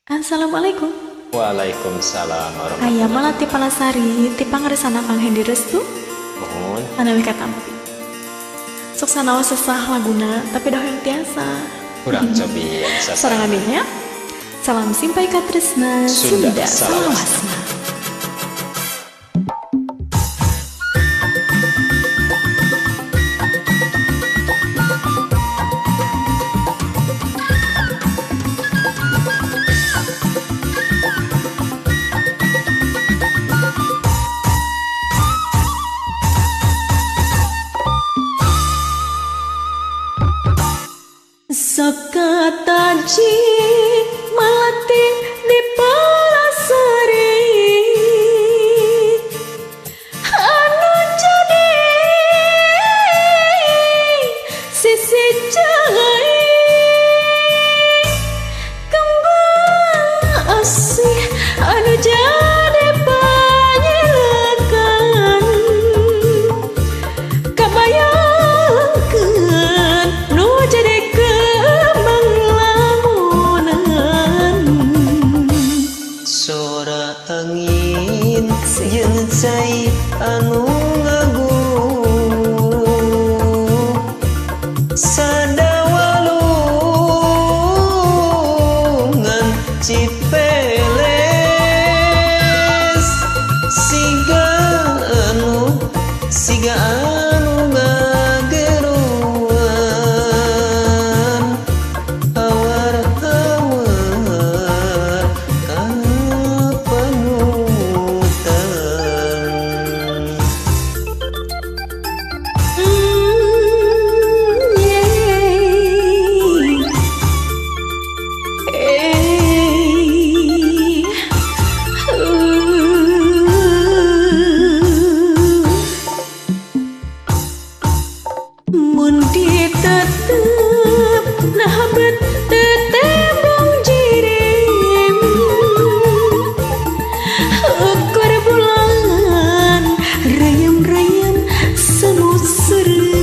Assalamualaikum. Waalaikumsalam Aya warahmatullahi malah ti palasari ti pangaresana panghendi restu wabarakatuh. anawi katampi. Sok sanawa sesah laguna tapi dah yang tiasa. Kurang cobi Sorangan dinya. Salam simpai katresna Sunda Sunda salawasna. salawasna. Sakataji melati di palasari anu jadi sisi cahaya kembang asih anu jadi panyilekan kabayangkeun nu jadi kembang lamunan Sora angin jeung cai anu ngaguh sadawalungan cipeles siga anu ngageruan hawar-hawar kapanutan. Mun ditetep nah bet tetembong jirim ukur bulan rayam-rayam semut serem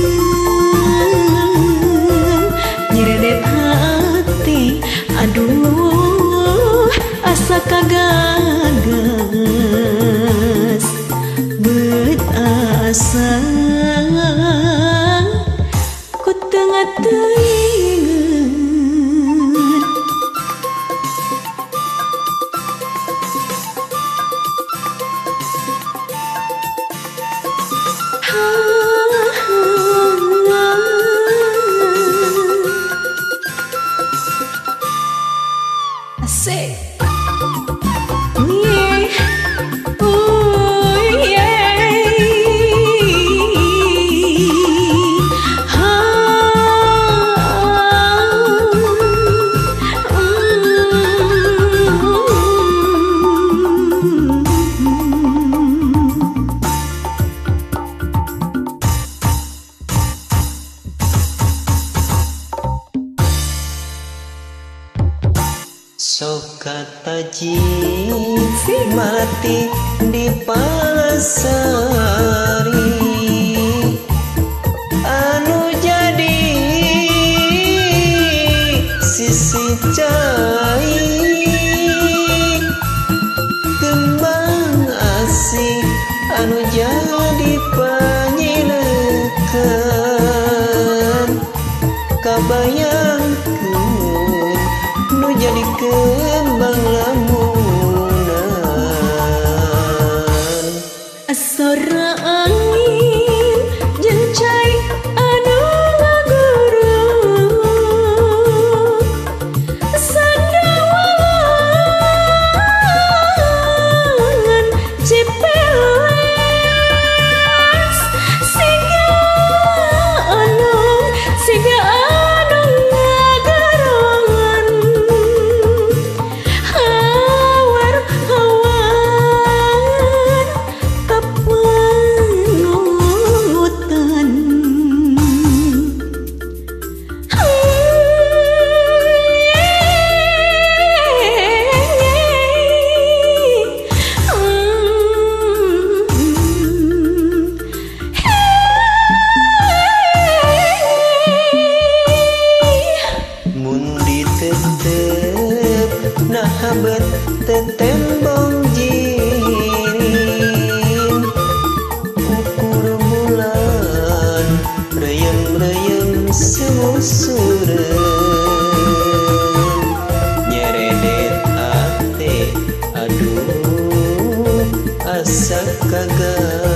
nyeredet hati aduh asa kagagas bet asa ku tengah teringat asik. Yeah. Oh, yeah. Sok kataji mati di palasari anu jadi sisi cai kembang asih anu jadi panyilekan kabayangkeun nu jadi kembang lamunan. Sora angin jeung cai anu ngaguruh sadawalungan cipeles siga anu ngagerongan abet tetembong jirin ukur bulan reyem-reyem semusureun nyeredet hate aduh asa kagak